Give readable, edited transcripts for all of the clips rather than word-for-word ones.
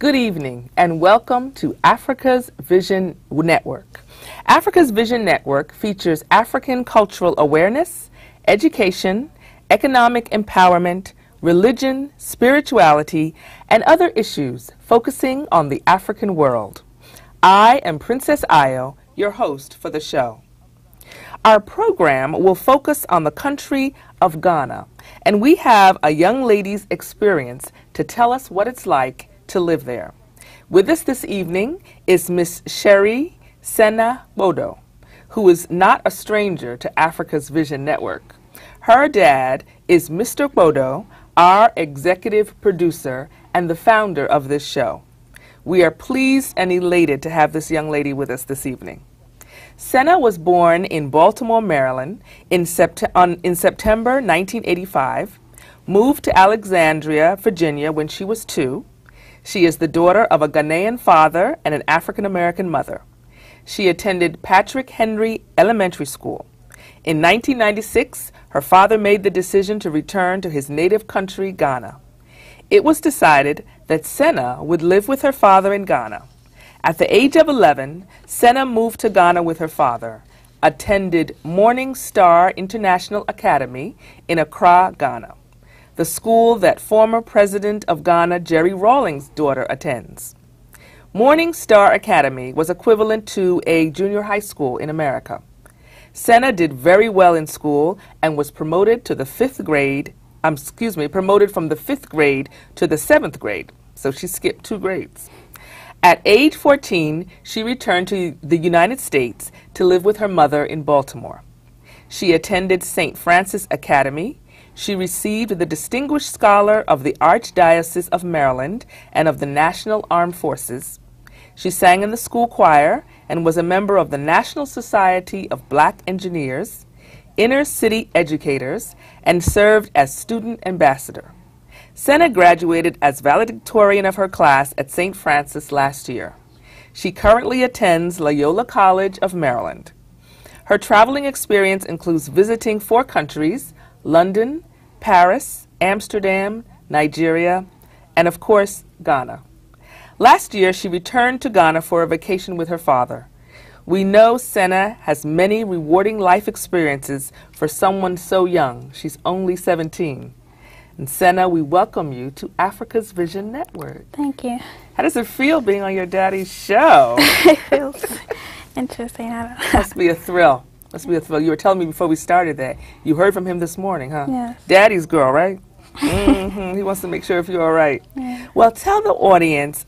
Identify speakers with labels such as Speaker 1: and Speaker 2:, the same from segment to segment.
Speaker 1: Good evening and welcome to Africa's Vision Network. Africa's Vision Network features African cultural awareness, education, economic empowerment, religion, spirituality, and other issues focusing on the African world. I am Princess Ayo, your host for the show. Our program will focus on the country of Ghana, and we have a young lady's experience to tell us what it's like to live there. With us this evening is Miss Sheree Sena Kpodo, who is not a stranger to Africa's Vision Network. Her dad is Mr. Kpodo, our executive producer and the founder of this show. We are pleased and elated to have this young lady with us this evening. Sena was born in Baltimore, Maryland in September 1985, moved to Alexandria, Virginia when she was 2. She is the daughter of a Ghanaian father and an African-American mother. She attended Patrick Henry Elementary School. In 1996, her father made the decision to return to his native country, Ghana. It was decided that Sena would live with her father in Ghana. At the age of 11, Sena moved to Ghana with her father, attended Morning Star International Academy in Accra, Ghana, the school that former President of Ghana, Jerry Rawlings' daughter, attends. Morning Star Academy was equivalent to a junior high school in America. Sena did very well in school and was promoted to the promoted from the 5th grade to the 7th grade, so she skipped 2 grades. At age 14, she returned to the United States to live with her mother in Baltimore. She attended St. Francis Academy. She received the Distinguished Scholar of the Archdiocese of Maryland and of the National Armed Forces. She sang in the school choir and was a member of the National Society of Black Engineers, Inner City Educators, and served as student ambassador. Sena graduated as valedictorian of her class at St. Francis last year. She currently attends Loyola College of Maryland. Her traveling experience includes visiting 4 countries: London, Paris, Amsterdam, Nigeria, and of course, Ghana. Last year, she returned to Ghana for a vacation with her father. We know Sena has many rewarding life experiences for someone so young. She's only 17. And Sena, we welcome you to Africa's Vision Network.
Speaker 2: Thank you.
Speaker 1: How does it feel being on your daddy's show?
Speaker 2: It feels interesting. I don't know.
Speaker 1: Must be a thrill. Must be a thrill. You were telling me before we started that you heard from him this morning, huh?
Speaker 2: Yes.
Speaker 1: Daddy's girl, right? He wants to make sure if you're all right.
Speaker 2: Yeah.
Speaker 1: Well, tell the audience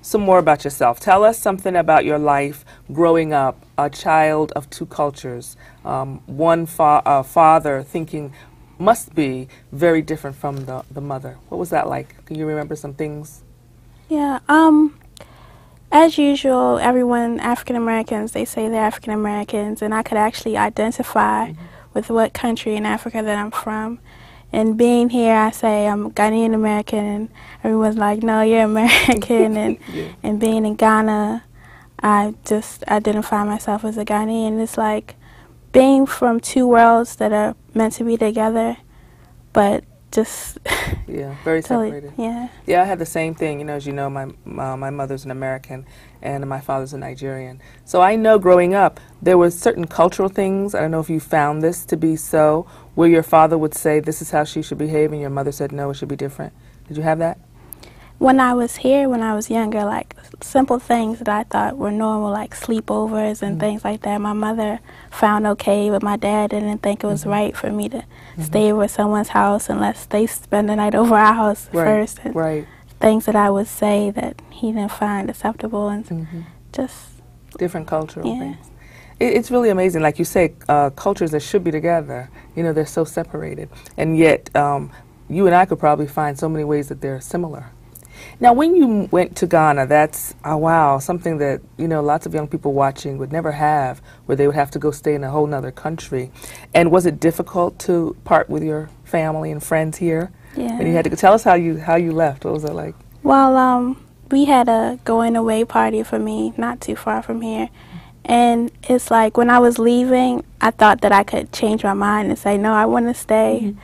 Speaker 1: some more about yourself. Tell us something about your life growing up, a child of 2 cultures, one father thinking must be very different from the mother. What was that like? Can you remember some things?
Speaker 2: Yeah. As usual, everyone, African Americans, they say they're African Americans, and I could actually identify with what country in Africa that I'm from. And being here, I say I'm Ghanaian American, and everyone's like, "No, you're American." And
Speaker 1: Yeah.
Speaker 2: and being in Ghana, I just identify myself as a Ghanaian. It's like being from 2 worlds that are meant to be together, but just
Speaker 1: Yeah, very
Speaker 2: totally,
Speaker 1: separated.
Speaker 2: yeah.
Speaker 1: Yeah, I had the same thing. You know, as you know, my mother's an American and my father's a Nigerian. So I know growing up, there were certain cultural things. I don't know if you found this to be so, where your father would say, "This is how she should behave," and your mother said, "No, it should be different." Did you have that?
Speaker 2: When I was here, when I was younger, like simple things that I thought were normal, like sleepovers and things like that, my mother found okay, but my dad didn't think it was right for me to stay over at someone's house unless they spend the night over our house first. And
Speaker 1: Right.
Speaker 2: things that I would say that he didn't find acceptable, and just
Speaker 1: Different cultural
Speaker 2: Yeah.
Speaker 1: things. It's really amazing. Like you say, cultures that should be together, you know, they're so separated. And yet, you and I could probably find so many ways that they're similar. Now, when you went to Ghana, that's, wow, something that, you know, lots of young people watching would never have, where they would have to go stay in a whole nother country. And was it difficult to part with your family and friends here?
Speaker 2: yeah.
Speaker 1: And you had to tell us how you left. What was it like?
Speaker 2: Well, we had a going away party for me not too far from here. And it's like when I was leaving, I thought that I could change my mind and say, no, I want to stay.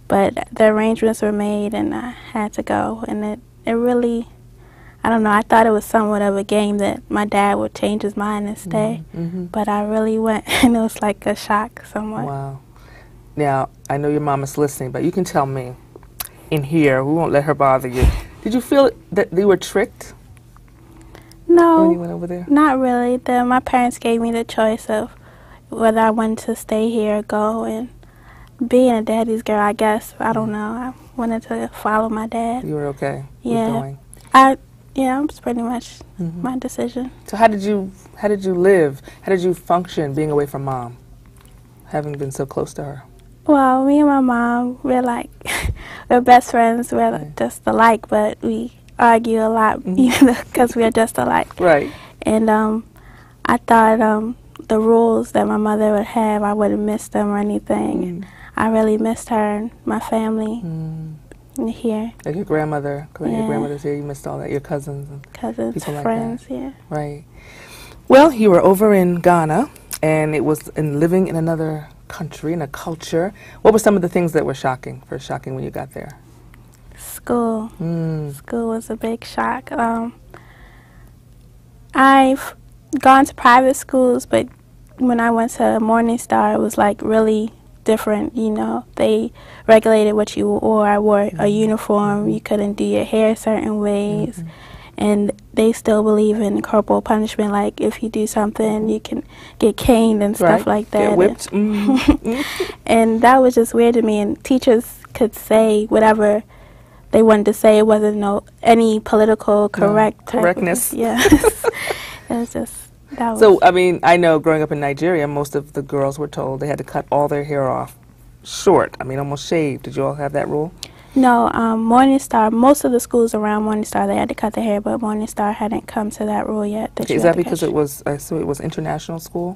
Speaker 2: But the arrangements were made and I had to go. And it really, I don't know, I thought it was somewhat of a game that my dad would change his mind and stay. But I really went, and it was like a shock somewhat.
Speaker 1: Wow. Now, I know your mom is listening, but you can tell me in here, we won't let her bother you. Did you feel that they were tricked
Speaker 2: No,
Speaker 1: when you went over there?
Speaker 2: not really. My parents gave me the choice of whether I wanted to stay here or go, and being a daddy's girl, I guess, I don't know, I wanted to follow my dad.
Speaker 1: You were okay
Speaker 2: Yeah.
Speaker 1: with going?
Speaker 2: Yeah, it was pretty much my decision.
Speaker 1: So how did you live? How did you function being away from mom, having been so close to her?
Speaker 2: Well, me and my mom, we're like, we're best friends. We're
Speaker 1: Right.
Speaker 2: just alike, but we argue a lot because we're just alike.
Speaker 1: Right.
Speaker 2: And I thought the rules that my mother would have, I wouldn't miss them or anything. And I really missed her and my family here.
Speaker 1: Like your grandmother, your
Speaker 2: Yeah.
Speaker 1: grandmother's here, you missed all that, your cousins and
Speaker 2: Cousins,
Speaker 1: people like
Speaker 2: friends,
Speaker 1: that.
Speaker 2: yeah.
Speaker 1: Right. Well, you were over in Ghana, and it was in living in another country, in a culture. What were some of the things that were shocking when you got there?
Speaker 2: School. School was a big shock. I've gone to private schools, but when I went to Morning Star, it was like really different, you know. They regulated what you wore. I wore a uniform. You couldn't do your hair certain ways. And they still believe in corporal punishment, like if you do something, you can get caned and stuff like that.
Speaker 1: Get whipped.
Speaker 2: And that was just weird to me. And teachers could say whatever they wanted to say. It wasn't any political
Speaker 1: correctness.
Speaker 2: Yes. It was just, that was.
Speaker 1: So, I mean, I know growing up in Nigeria, most of the girls were told they had to cut all their hair off short. I mean, almost shaved. Did you all have that rule?
Speaker 2: No, Morning Star, most of the schools around Morning Star, they had to cut their hair, but Morning Star hadn't come to that rule yet.
Speaker 1: Okay, is that because it was international school?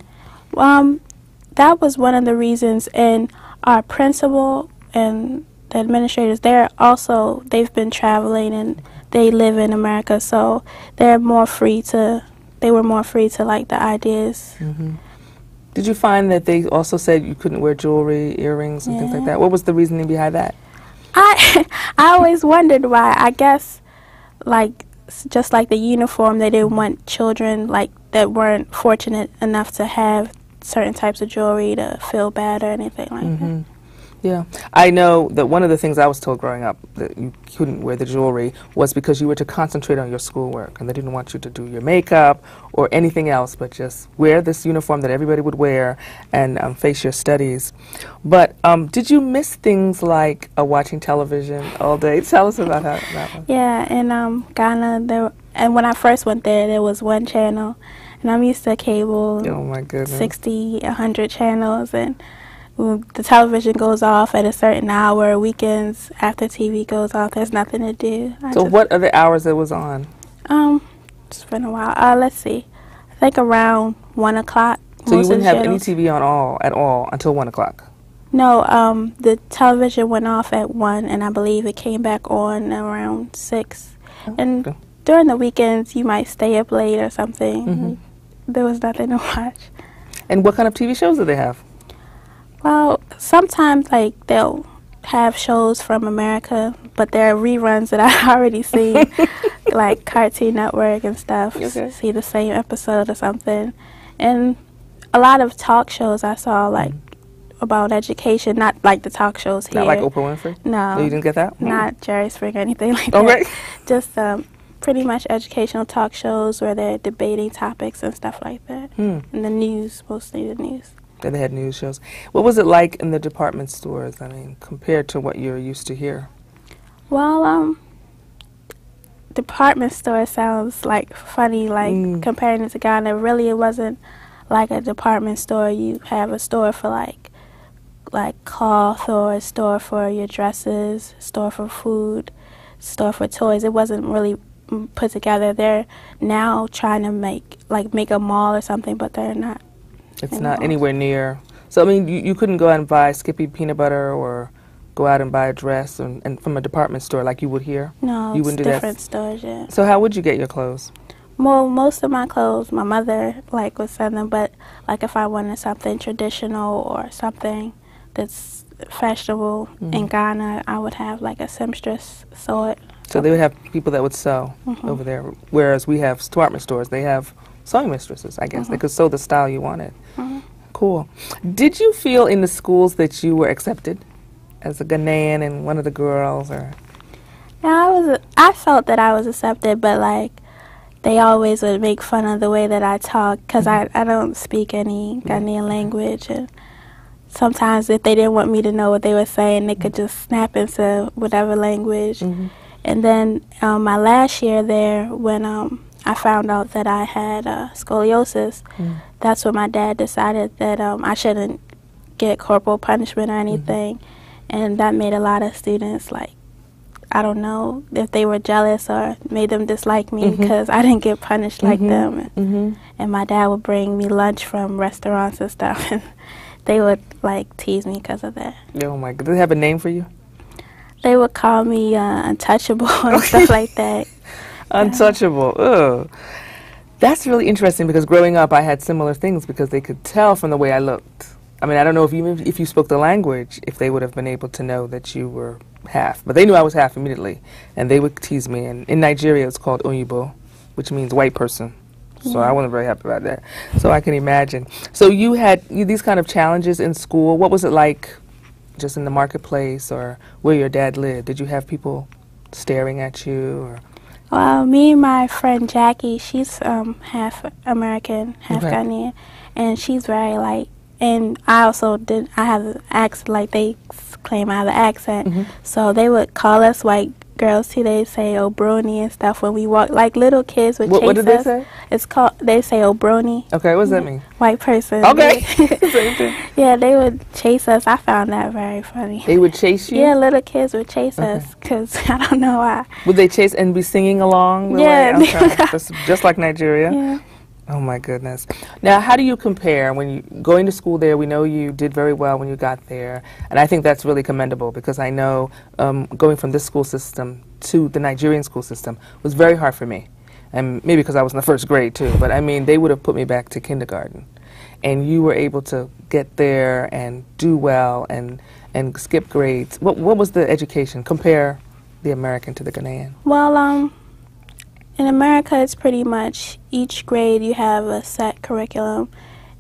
Speaker 2: That was one of the reasons, and our principal and the administrators, they've been traveling and they live in America, so they were more free to like the ideas.
Speaker 1: Did you find that they also said you couldn't wear jewelry, earrings, and things like that? What was the reasoning behind that?
Speaker 2: I always wondered why. I guess, like, just like the uniform, they didn't want children like that weren't fortunate enough to have certain types of jewelry to feel bad or anything like that.
Speaker 1: Yeah, I know that one of the things I was told growing up that you couldn't wear the jewelry was because you were to concentrate on your schoolwork, and they didn't want you to do your makeup or anything else, but just wear this uniform that everybody would wear and face your studies. But did you miss things like watching television all day? Tell us about that one.
Speaker 2: Yeah, in Ghana, and when I first went there was one channel, and I'm used to cable.
Speaker 1: Oh my goodness.
Speaker 2: 60, 100 channels, and the television goes off at a certain hour. Weekends, after TV goes off, there's nothing to do.
Speaker 1: So what are the hours it was on?
Speaker 2: It's been a while. Let's see. I think around 1 o'clock.
Speaker 1: So you wouldn't have any TV on at all until 1 o'clock?
Speaker 2: No, the television went off at 1, and I believe it came back on around 6. And during the weekends, you might stay up late or something. There was nothing to watch.
Speaker 1: And what kind of TV shows do they have?
Speaker 2: Well, sometimes like they'll have shows from America, but there are reruns that I've already seen, like Cartoon Network and stuff.
Speaker 1: Okay.
Speaker 2: See the same episode or something. And a lot of talk shows I saw, like about education, not like the talk shows here.
Speaker 1: Not like Oprah Winfrey?
Speaker 2: No.
Speaker 1: Oh, you didn't get that?
Speaker 2: Not Jerry Springer or anything like
Speaker 1: Okay.
Speaker 2: that. Just pretty much educational talk shows where they're debating topics and stuff like that. And the news, mostly the news.
Speaker 1: That they had news shows. What was it like in the department stores, I mean, compared to what you're used to here?
Speaker 2: Well, department store sounds like funny, like comparing it to Ghana. Really, it wasn't like a department store. You have a store for like cloth, or a store for your dresses, store for food, store for toys. It wasn't really put together. They're now trying to make a mall or something, but they're not.
Speaker 1: It's not anywhere near. So, I mean, you couldn't go out and buy Skippy peanut butter or go out and buy a dress and from a department store like you would here?
Speaker 2: No,
Speaker 1: you
Speaker 2: it's
Speaker 1: wouldn't do
Speaker 2: different
Speaker 1: that?
Speaker 2: stores, yeah.
Speaker 1: So how would you get your clothes?
Speaker 2: Well, most of my clothes, my mother, would send them, but, if I wanted something traditional or something that's fashionable in Ghana, I would have, a seamstress sew it.
Speaker 1: So they would have people that would sew over there, whereas we have department stores. They have sewing mistresses, I guess. They could sew the style you wanted. Cool. Did you feel in the schools that you were accepted as a Ghanaian and one of the girls, or?
Speaker 2: Yeah, I felt that I was accepted, but like they always would make fun of the way that I talk because I don't speak any Ghanaian language, and sometimes if they didn't want me to know what they were saying, they could just snap into whatever language. And then my last year there, when I found out that I had scoliosis, that's when my dad decided that I shouldn't get corporal punishment or anything, and that made a lot of students, like, I don't know if they were jealous or made them dislike me because I didn't get punished like them. And my dad would bring me lunch from restaurants and stuff, and they would like tease me because of that.
Speaker 1: Oh my God! Did they have a name for you?
Speaker 2: They would call me untouchable and stuff like that.
Speaker 1: Untouchable. Ugh. That's really interesting because growing up I had similar things because they could tell from the way I looked. I mean, I don't know if you spoke the language, if they would have been able to know that you were half. But they knew I was half immediately, and they would tease me. And in Nigeria, it's called Oyibo, which means white person. So I wasn't very happy about that. So I can imagine. So you had these kind of challenges in school. What was it like just in the marketplace or where your dad lived? Did you have people staring at you? Or?
Speaker 2: Well, me and my friend Jackie, she's half American, half Ghanaian, and she's very like, and I also I have an accent, like they claim I have an accent, so they would call us white girls too. They say "Obroni" and stuff when we walk, like little kids would chase us.
Speaker 1: What did they say?
Speaker 2: It's called, they say "Obroni."
Speaker 1: Okay, what does that mean?
Speaker 2: White person.
Speaker 1: Okay. Same thing.
Speaker 2: Yeah, they would chase us. I found that very funny.
Speaker 1: They would chase you?
Speaker 2: Yeah, little kids would chase us because I don't know why.
Speaker 1: Would they chase and be singing along?
Speaker 2: Yeah.
Speaker 1: Just like Nigeria?
Speaker 2: Yeah.
Speaker 1: Oh my goodness. Now, how do you compare when you going to school there? We know you did very well when you got there, and I think that's really commendable because I know going from this school system to the Nigerian school system was very hard for me, and maybe because I was in the first grade too. But I mean, they would have put me back to kindergarten, and you were able to get there and do well and skip grades. What was the education? Compare the American to the Ghanaian.
Speaker 2: Well, in America, it's pretty much each grade you have a set curriculum,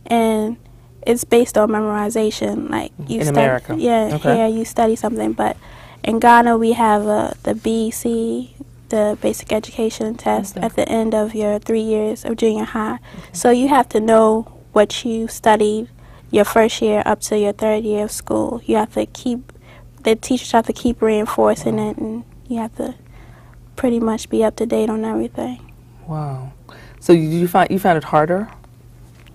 Speaker 2: and it's based on memorization. Like you
Speaker 1: in America,
Speaker 2: here you study something. But in Ghana, we have the BEC, the basic education test, at the end of your 3 years of junior high. So you have to know what you studied your first year up to your third year of school. You have to the teachers have to keep reinforcing it, and you have to pretty much be up to date on everything.
Speaker 1: Wow. So you found it harder?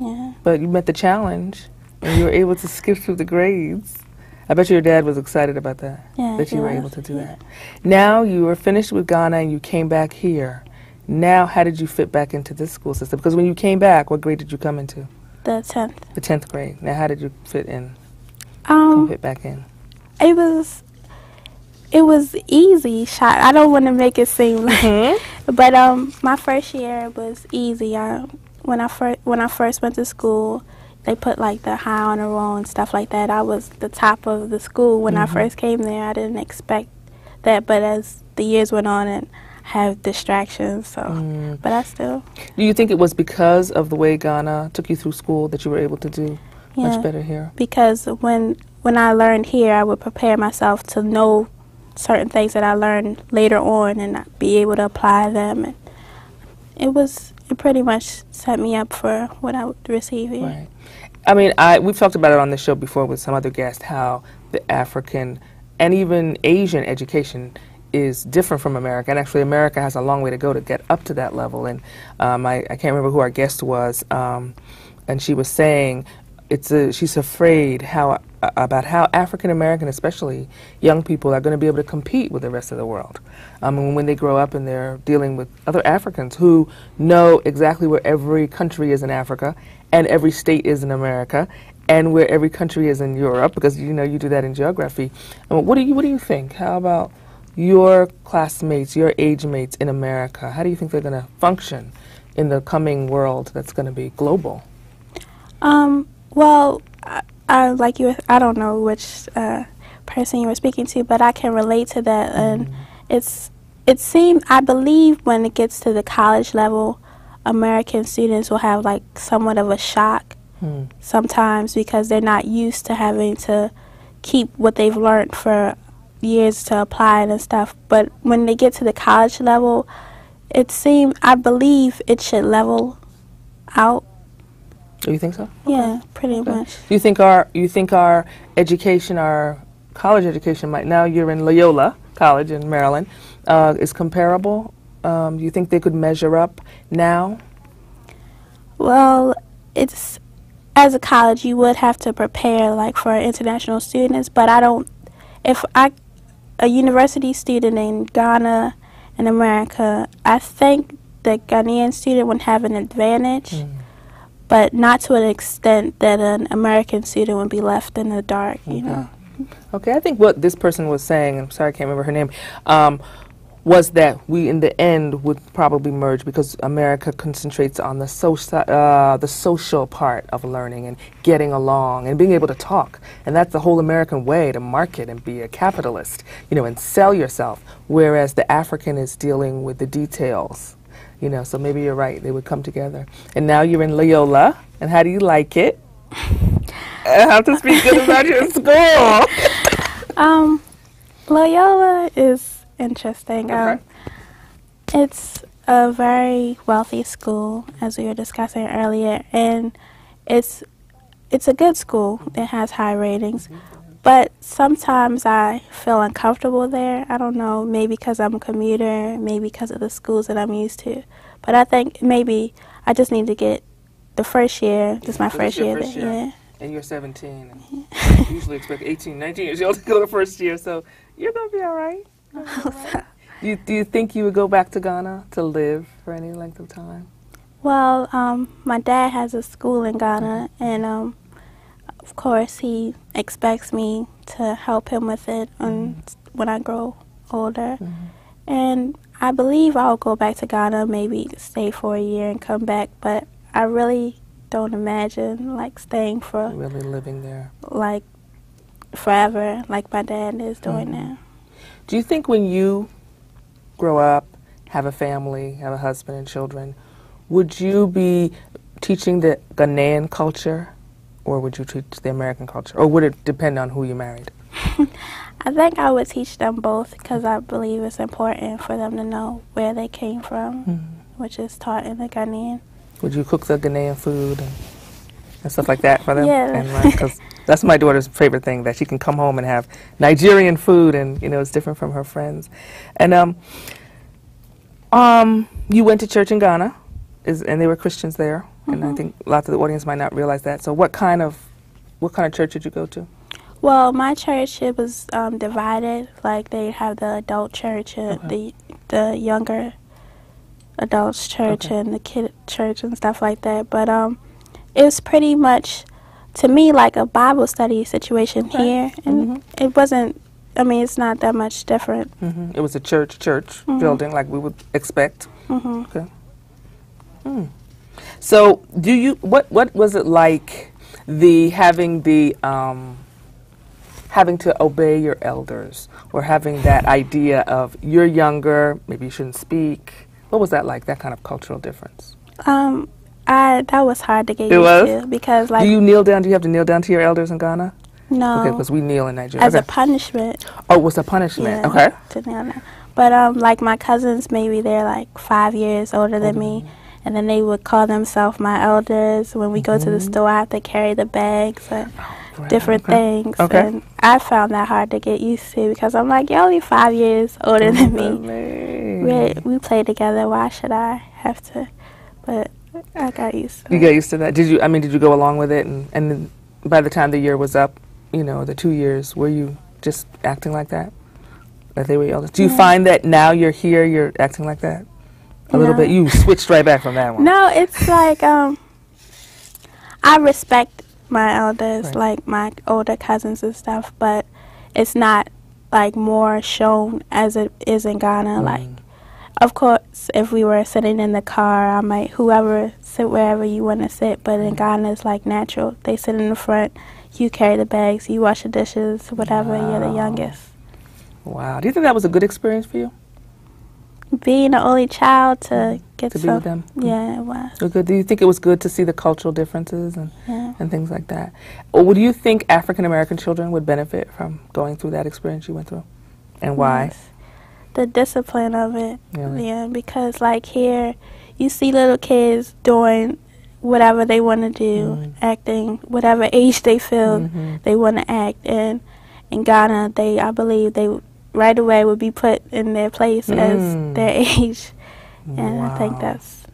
Speaker 2: Yeah.
Speaker 1: But you met the challenge and you were able to skip through the grades. I bet your dad was excited about that.
Speaker 2: Yeah,
Speaker 1: that you were able to do that. Now you were finished with Ghana and you came back here. Now how did you fit back into this school system? Because when you came back, what grade did you come into?
Speaker 2: The 10th.
Speaker 1: The 10th grade. Now how did you fit in? Fit back in?
Speaker 2: It was easy. I don't want to make it seem like, but my first year was easy. When I first went to school, they put like the high honor roll and stuff like that. I was the top of the school when I first came there. I didn't expect that, but as the years went on, and I have distractions. So, but I still.
Speaker 1: Do you think it was because of the way Ghana took you through school that you were able to do much better here? Because
Speaker 2: when I learned here, I would prepare myself to know certain things that I learned later on and be able to apply them. And it pretty much set me up for what I would receive here.
Speaker 1: Right. I mean, we've talked about it on the show before with some other guests, how the African and even Asian education is different from America. And actually, America has a long way to go to get up to that level. And I can't remember who our guest was, and she was saying she's afraid about how African American, especially young people, are going to be able to compete with the rest of the world. When they grow up and they're dealing with other Africans who know exactly where every country is in Africa and every state is in America and where every country is in Europe, because you know you do that in geography. What do you think? How about your classmates, your age mates in America? How do you think they're going to function in the coming world that's going to be global?
Speaker 2: Well, I don't know which person you were speaking to, but I can relate to that. And it seems, I believe when it gets to the college level, American students will have like somewhat of a shock sometimes because they're not used to having to keep what they've learned for years to apply it and stuff. But when they get to the college level, it seems, I believe it should level out.
Speaker 1: Do you think so?
Speaker 2: Yeah, pretty much.
Speaker 1: Do you think our education, our college education might, now you're in Loyola College in Maryland, is comparable? Do you think they could measure up now?
Speaker 2: Well, it's, as a college, you would have to prepare like for international students, but a university student in Ghana and America, I think the Ghanaian student would have an advantage, but not to an extent that an American student would be left in the dark, you know.
Speaker 1: Okay, I think what this person was saying, I'm sorry I can't remember her name, was that we in the end would probably merge because America concentrates on the social part of learning and getting along and being able to talk. And that's the whole American way to market and be a capitalist, you know, and sell yourself, whereas the African is dealing with the details. You know, so maybe you're right, they would come together. And now you're in Loyola, and how do you like it? I have to speak good about your school.
Speaker 2: Loyola is interesting. It's a very wealthy school, as we were discussing earlier, and it's a good school. It has high ratings, but sometimes I feel uncomfortable there. I don't know, maybe because I'm a commuter, maybe because of the schools that I'm used to. But I think maybe I just need to get the first year. This is my first year. Yeah.
Speaker 1: And you're 17. And usually expect 18, 19 years old to go to first year, so you're going to be all right. Do you think you would go back to Ghana to live for any length of time?
Speaker 2: Well, my dad has a school in Ghana, and of course he expects me to help him with it when I grow older. And I believe I'll go back to Ghana, maybe stay for a year and come back, but I really don't imagine like staying for
Speaker 1: really living there
Speaker 2: like forever like my dad is doing now.
Speaker 1: Do you think when you grow up, have a family, have a husband and children, would you be teaching the Ghanaian culture or would you teach the American culture, or would it depend on who you married?
Speaker 2: I think I would teach them both because I believe it's important for them to know where they came from, which is taught in the Ghanaian. Would
Speaker 1: you cook the Ghanaian food and stuff like that for them?
Speaker 2: Yeah.
Speaker 1: And because that's my daughter's favorite thing, that she can come home and have Nigerian food and, you know, it's different from her friends. And you went to church in Ghana, and there were Christians there, and I think lots of the audience might not realize that. So what kind of church did you go to?
Speaker 2: Well, my church, it was divided. Like they have the adult church and the younger adults church and the kid church and stuff like that. But it was pretty much, to me, like a Bible study situation here. And it wasn't, I mean, it's not that much different.
Speaker 1: It was a church building like we would expect. Okay. So what was it like having to obey your elders, or having that idea of you're younger, maybe you shouldn't speak? What was that like, that kind of cultural difference?
Speaker 2: That was hard to get used to, because like...
Speaker 1: Do you kneel down? Do you have to kneel down to your elders in Ghana?
Speaker 2: No.
Speaker 1: Okay, because we kneel in Nigeria.
Speaker 2: As a punishment.
Speaker 1: Oh, it was a punishment.
Speaker 2: Yeah,
Speaker 1: okay.
Speaker 2: To kneel down. But like my cousins, maybe they're like 5 years older than me, and then they would call themselves my elders. When we go to the store, I have to carry the bags and different things. And I found that hard to get used to, because I'm like, you're only 5 years older than me. We play together. Why should I have to? But I got used to it.
Speaker 1: You got used to that. Did you go along with it? And then by the time the year was up, you know, the 2 years, were you just acting like that? That they were your elders? Do you find that now you're here, you're acting like that? A little bit? You switched right back from that one.
Speaker 2: No, it's like, I respect my elders, like my older cousins and stuff, but it's not like more shown as it is in Ghana. Like, of course, if we were sitting in the car, I might, whoever, sit wherever you want to sit, but in Ghana it's like natural. They sit in the front, you carry the bags, you wash the dishes, whatever, you're the youngest.
Speaker 1: Wow. Do you think that was a good experience for you?
Speaker 2: being the only child to get
Speaker 1: to be with them.
Speaker 2: Yeah, it was.
Speaker 1: So good. Do you think it was good to see the cultural differences and things like that? Or do you think African American children would benefit from going through that experience you went through, and why?
Speaker 2: Yes. The discipline of it.
Speaker 1: Really?
Speaker 2: Yeah, because like here, you see little kids doing whatever they want to do, acting whatever age they feel they want to act. And in Ghana, I believe they right away would be put in their place as their age. And I think that's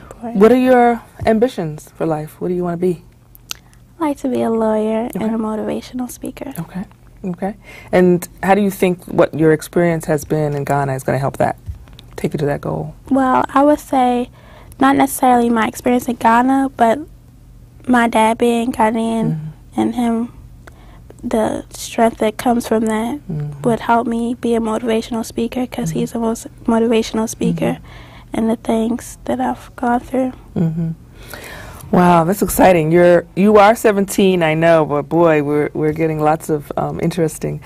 Speaker 2: important.
Speaker 1: What are your ambitions for life? What do you want to be?
Speaker 2: I like to be a lawyer and a motivational speaker.
Speaker 1: Okay. Okay. And how do you think what your experience has been in Ghana is going to help that, take you to that goal?
Speaker 2: Well, I would say not necessarily my experience in Ghana, but my dad being Ghanaian and him, the strength that comes from that would help me be a motivational speaker, because he's a motivational speaker and the things that I've gone through.
Speaker 1: Wow, that's exciting. You are 17, I know, but boy, we're getting lots of interesting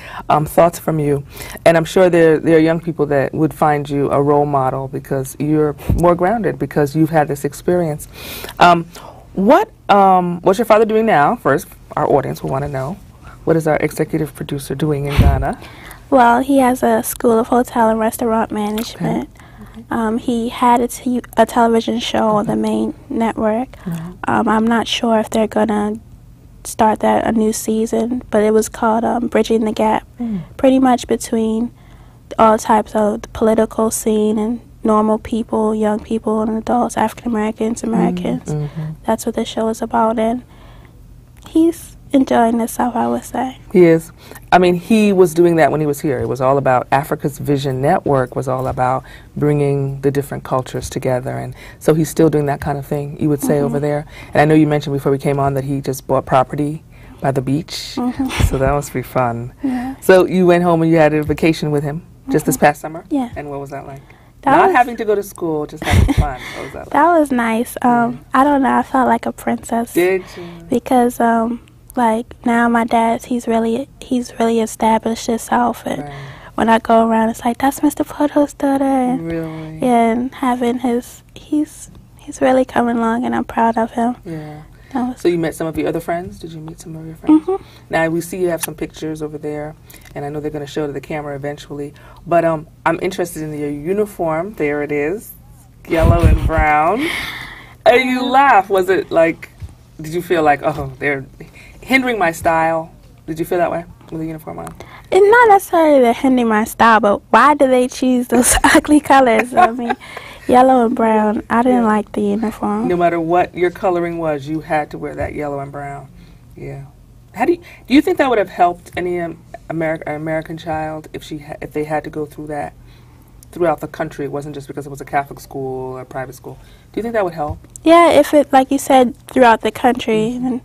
Speaker 1: thoughts from you, and I'm sure there are young people that would find you a role model because you're more grounded because you've had this experience. What's your father doing now? First, our audience will want to know. What is our executive producer doing in Ghana?
Speaker 2: Well, he has a school of hotel and restaurant management. He had a television show on the main network. I'm not sure if they're going to start a new season, but it was called Bridging the Gap, pretty much between all types of the political scene and normal people, young people and adults, African Americans, Americans. That's what the show is about, and he's enjoying himself, I would say.
Speaker 1: He is. I mean, he was doing that when he was here. It was all about Africa's Vision Network, was all about bringing the different cultures together. And so he's still doing that kind of thing, you would say, over there. And I know you mentioned before we came on that he just bought property by the beach. So that must be fun. So you went home and you had a vacation with him just this past summer?
Speaker 2: Yeah.
Speaker 1: And what was that like? Not having to go to school, just having fun. What was that like?
Speaker 2: That was nice. I don't know, I felt like a princess.
Speaker 1: Did you?
Speaker 2: Because like now my dad, he's really established himself, and when I go around, it's like, that's Mr. Kpodo's daughter, and
Speaker 1: really?
Speaker 2: And having he's really coming along, and I'm proud of him.
Speaker 1: Yeah. So you met some of your other friends? Did you meet some of your friends? Now we see you have some pictures over there, and I know they're going to show to the camera eventually. But I'm interested in your uniform. There it is, yellow and brown. And you laugh. Was it like? Did you feel like, oh, they're hindering my style? Did you feel that way with the uniform on?
Speaker 2: It's not necessarily that hindering my style, but why do they choose those ugly colors? I mean, yellow and brown. I didn't like the uniform.
Speaker 1: No matter what your coloring was, you had to wear that yellow and brown. Yeah. How do you think that would have helped any American child if they had to go through that throughout the country? It wasn't just because it was a Catholic school or a private school. Do you think that would help?
Speaker 2: Yeah, if it, like you said, throughout the country, and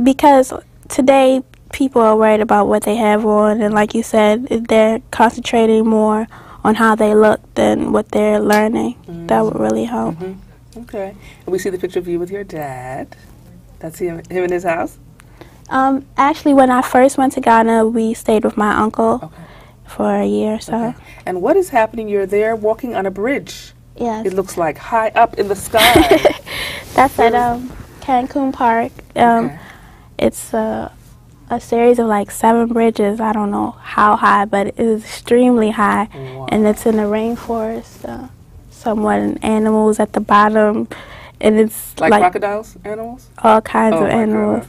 Speaker 2: because today people are worried about what they have on, and like you said, they're concentrating more on how they look than what they're learning. That would really help.
Speaker 1: Okay. And we see the picture of you with your dad. That's him in his house?
Speaker 2: Actually, when I first went to Ghana, we stayed with my uncle for a year or so.
Speaker 1: Okay. And what is happening? You're there walking on a bridge.
Speaker 2: Yes.
Speaker 1: It looks like high up in the sky.
Speaker 2: That's at Cancun Park. It's a series of like 7 bridges. I don't know how high, but it is extremely high.
Speaker 1: Wow.
Speaker 2: And it's in the rainforest, somewhat, and animals at the bottom. And it's
Speaker 1: like crocodiles, animals?
Speaker 2: All kinds of animals.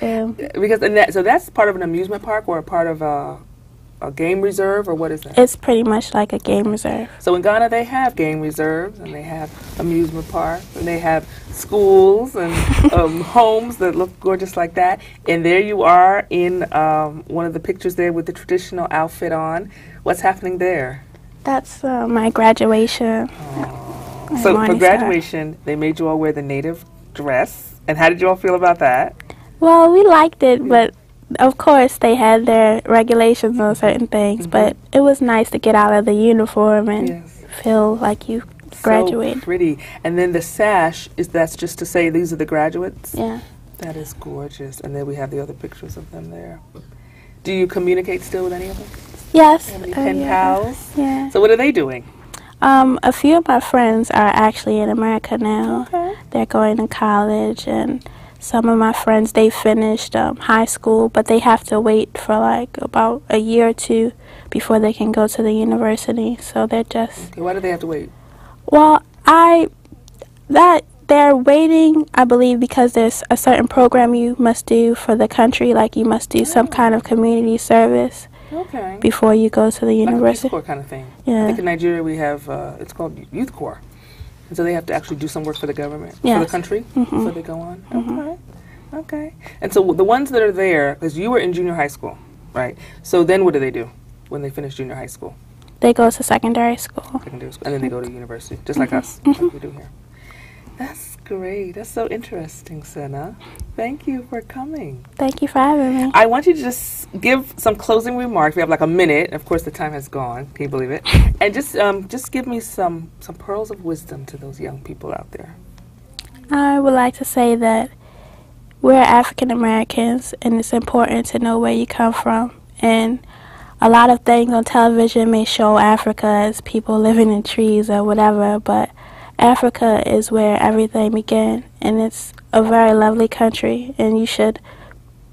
Speaker 1: So that's part of an amusement park or a part of a game reserve, or what is that?
Speaker 2: It's pretty much like a game reserve.
Speaker 1: So in Ghana they have game reserves, and they have amusement parks, and they have schools and homes that look gorgeous like that. And there you are in one of the pictures there with the traditional outfit on. What's happening there?
Speaker 2: That's my graduation.
Speaker 1: So for graduation, they made you all wear the native dress. And how did you all feel about that?
Speaker 2: Well, we liked it, but of course they had their regulations on certain things. But it was nice to get out of the uniform and feel like you graduated.
Speaker 1: So pretty. And then the sash, that's just to say these are the graduates?
Speaker 2: Yeah.
Speaker 1: That is gorgeous. And then we have the other pictures of them there. Do you communicate still with any of them?
Speaker 2: Yes.
Speaker 1: Any pen pals?
Speaker 2: Yeah.
Speaker 1: So what are they doing?
Speaker 2: A few of my friends are actually in America now.
Speaker 1: Okay.
Speaker 2: They're going to college, and some of my friends, they finished high school, but they have to wait for like about a year or two before they can go to the university. So they're just...
Speaker 1: Okay, why do they have to wait?
Speaker 2: Well, they're waiting, I believe, because there's a certain program you must do for the country, like you must do some kind of community service.
Speaker 1: Okay.
Speaker 2: Before you go to the university.
Speaker 1: Like a Peace Corps kind of thing.
Speaker 2: Yeah.
Speaker 1: I think in Nigeria we have, it's called Youth Corps. And so they have to actually do some work for the government,
Speaker 2: Yes.
Speaker 1: for the country, before they go on. Okay. Okay. And so the ones that are there, because you were in junior high school, right? So then what do they do when they finish junior high school?
Speaker 2: They go to secondary school.
Speaker 1: Secondary school. And then they go to university, just like us, like we do here. That's great. That's so interesting, Sena. Thank you for coming.
Speaker 2: Thank you for having me.
Speaker 1: I want you to just give some closing remarks. We have like a minute. Of course, the time has gone. Can you believe it? And just give me some pearls of wisdom to those young people out there.
Speaker 2: I would like to say that we're African Americans, and it's important to know where you come from. And a lot of things on television may show Africa as people living in trees or whatever, but Africa is where everything began, and it's a very lovely country, and you should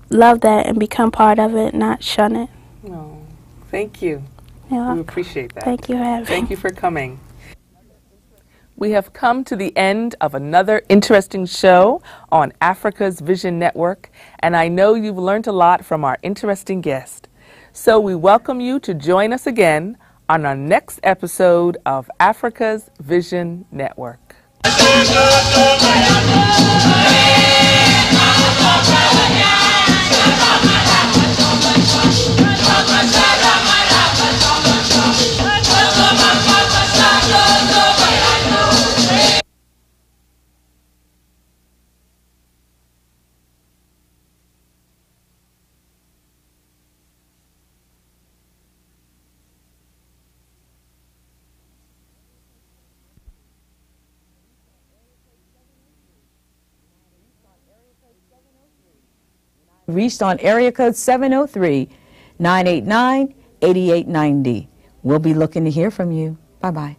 Speaker 2: love that and become part of it, not shun it.
Speaker 1: Oh, thank you.
Speaker 2: You're
Speaker 1: We
Speaker 2: welcome.
Speaker 1: appreciate that.
Speaker 2: Thank you for having me.
Speaker 1: Thank you for coming. We have come to the end of another interesting show on Africa's Vision Network, and I know you've learned a lot from our interesting guest. So we welcome you to join us again on our next episode of Africa's Vision Network.
Speaker 3: Reached on area code 703-989-8890. We'll be looking to hear from you. Bye-bye.